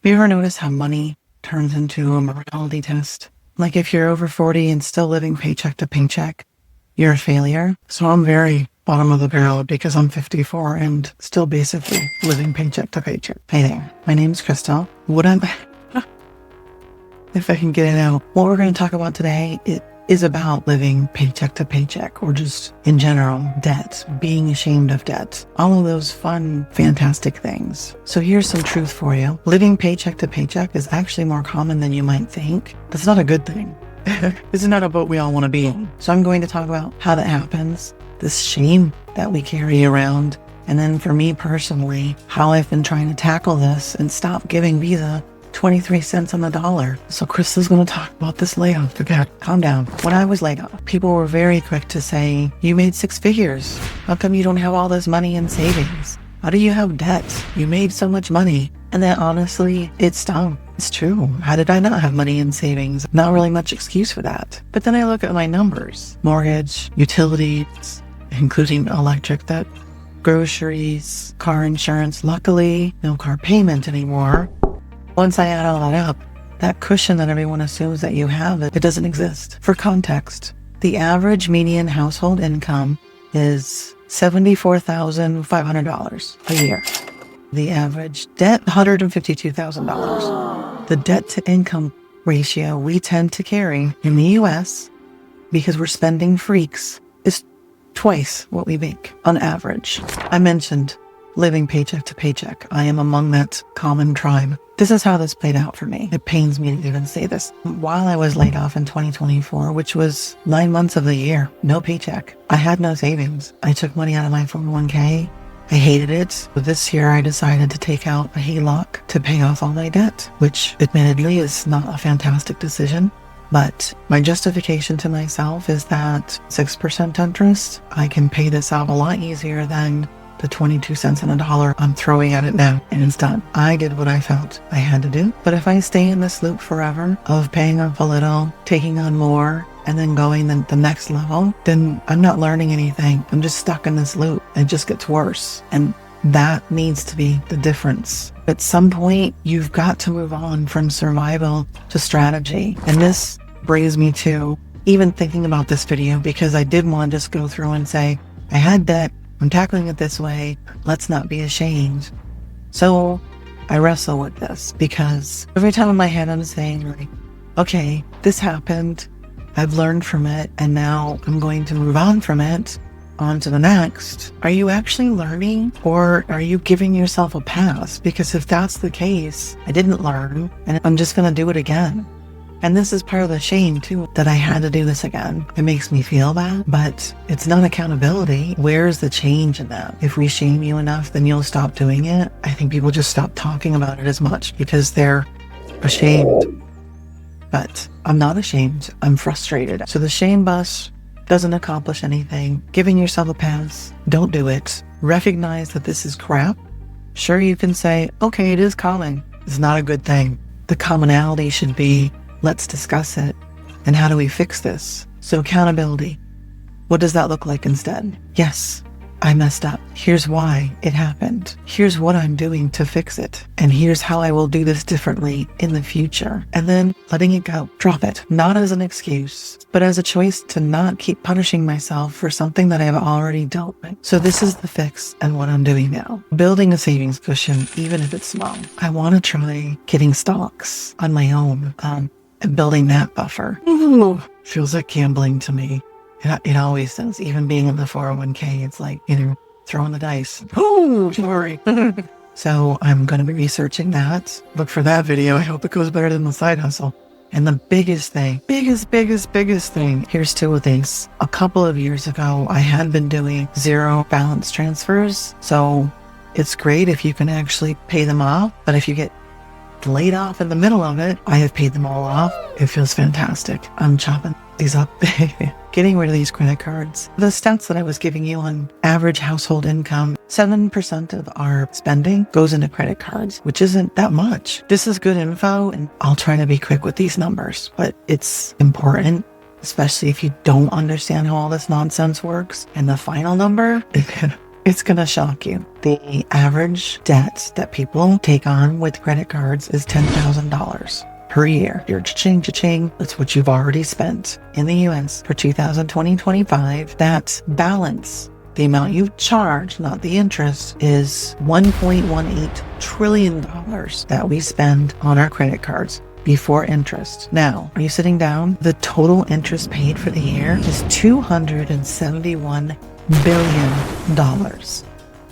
you ever notice how money turns into a morality test? Like if you're over 40 and still living paycheck to paycheck, you're a failure. So I'm very bottom of the barrel because I'm 54 and still basically living paycheck to paycheck. Hey there, my name's Crystal. If I can get it out, what we're going to talk about today is about living paycheck to paycheck, or just in general, debt, being ashamed of debt, all of those fun, fantastic things. So here's some truth for you. Living paycheck to paycheck is actually more common than you might think. That's not a good thing. This is not a boat we all want to be in. So I'm going to talk about how that happens, this shame that we carry around, and then for me personally, how I've been trying to tackle this and stop giving Visa 23 cents on the dollar. So Crystal's going to talk about this layoff. Okay, calm down. When I was laid off, people were very quick to say, you made 6 figures. How come you don't have all this money in savings? How do you have debt? You made so much money. And then honestly, it stung. It's true. How did I not have money in savings? Not really much excuse for that. But then I look at my numbers, mortgage, utilities, including electric debt, groceries, car insurance. Luckily, no car payment anymore. Once I add all that up, that cushion that everyone assumes that you have, it doesn't exist. For context, the average median household income is $74,500 a year. The average debt, $152,000. The debt to income ratio we tend to carry in the US, because we're spending freaks, is twice what we make on average. I mentioned living paycheck to paycheck. I am among that common tribe. This is how this played out for me. It pains me to even say this. While I was laid off in 2024, which was 9 months of the year, no paycheck, I had no savings. I took money out of my 401k. I hated it. But this year I decided to take out a HELOC to pay off all my debt, which admittedly is not a fantastic decision. But my justification to myself is that 6% interest, I can pay this out a lot easier than the 22 cents on a dollar I'm throwing at it now, and it's done. I did what I felt I had to do. But if I stay in this loop forever of paying off a little, taking on more, and then going the next level, then I'm not learning anything. I'm just stuck in this loop. It just gets worse. And that needs to be the difference. At some point, you've got to move on from survival to strategy. And this brings me to even thinking about this video, because I did want to just go through and say, I had debt. I'm tackling it this way. Let's not be ashamed. So I wrestle with this, because every time in my head I'm saying, like, okay, this happened. I've learned from it, and now I'm going to move on from it, on to the next. Are you actually learning, or are you giving yourself a pass? Because if that's the case, I didn't learn, and I'm just going to do it again. And this is part of the shame too, that I had to do this again. It makes me feel bad, but it's not accountability. Where's the change in that? If we shame you enough, then you'll stop doing it. I think people just stop talking about it as much because they're ashamed. But I'm not ashamed. I'm frustrated. So the shame bus doesn't accomplish anything. Giving yourself a pass, don't do it. Recognize that this is crap. Sure, you can say, okay, it is common. It's not a good thing. The commonality should be, let's discuss it. And how do we fix this? So accountability. What does that look like instead? Yes, I messed up. Here's why it happened. Here's what I'm doing to fix it. And here's how I will do this differently in the future. And then letting it go. Drop it. Not as an excuse, but as a choice to not keep punishing myself for something that I've already dealt with. So this is the fix and what I'm doing now. Building a savings cushion, even if it's small. I want to try getting stocks on my own. And building that buffer. Feels like gambling to me. It always does. Even being in the 401k, it's like, throwing the dice. Oh, sorry. So I'm going to be researching that. Look for that video. I hope it goes better than the side hustle. And the biggest thing, biggest thing, here's 2 of these. A couple of years ago, I had been doing 0 balance transfers. So it's great if you can actually pay them off. But if you get laid off in the middle of it, I have paid them all off. It feels fantastic. I'm chopping these up. Getting rid of these credit cards. The stats that I was giving you on average household income, 7% of our spending goes into credit cards, which isn't that much. This is good info, and I'll try to be quick with these numbers, but it's important, especially if you don't understand how all this nonsense works. And the final number, It's going to shock you. The average debt that people take on with credit cards is $10,000 per year. You're cha-ching. That's what you've already spent in the US for 2020-25. That balance, the amount you charge, not the interest, is $1.18 trillion that we spend on our credit cards before interest. Now, are you sitting down? The total interest paid for the year is $271 billion.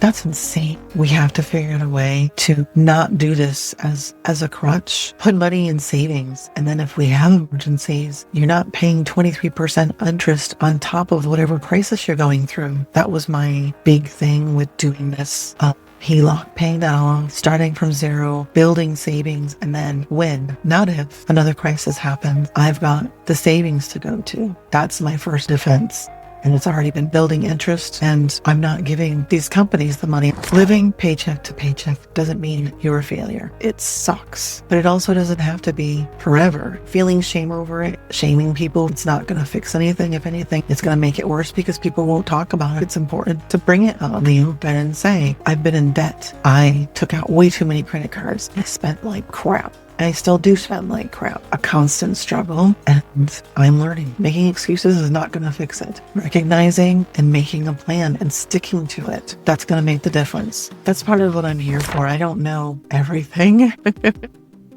That's insane. We have to figure out a way to not do this as a crutch. Put money in savings. And then if we have emergencies, you're not paying 23% interest on top of whatever crisis you're going through. That was my big thing with doing this. HELOC, paying that off, starting from zero, building savings, and then when, not if, another crisis happens, I've got the savings to go to. That's my first defense. And it's already been building interest, and I'm not giving these companies the money. Living paycheck to paycheck doesn't mean you're a failure. It sucks, but it also doesn't have to be forever. Feeling shame over it, shaming people, it's not going to fix anything. If anything, it's going to make it worse because people won't talk about it. It's important to bring it on the open and say, I've been in debt. I took out way too many credit cards. I spent like crap. I still do spend like crap. A constant struggle, and I'm learning. Making excuses is not going to fix it. Recognizing and making a plan and sticking to it, that's going to make the difference. That's part of what I'm here for. I don't know everything.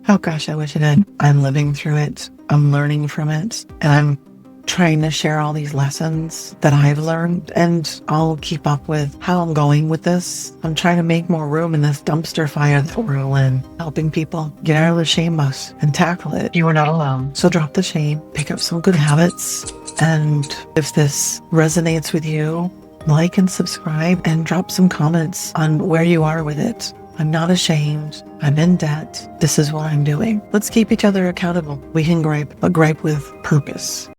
Oh gosh, I wish I did. I'm living through it. I'm learning from it, and I'm trying to share all these lessons that I've learned, and I'll keep up with how I'm going with this. I'm trying to make more room in this dumpster fire that we're all in, helping people get out of the shame bus and tackle it. You are not alone. So drop the shame, pick up some good habits, and if this resonates with you, like and subscribe and drop some comments on where you are with it. I'm not ashamed. I'm in debt. This is what I'm doing. Let's keep each other accountable. We can gripe, but gripe with purpose.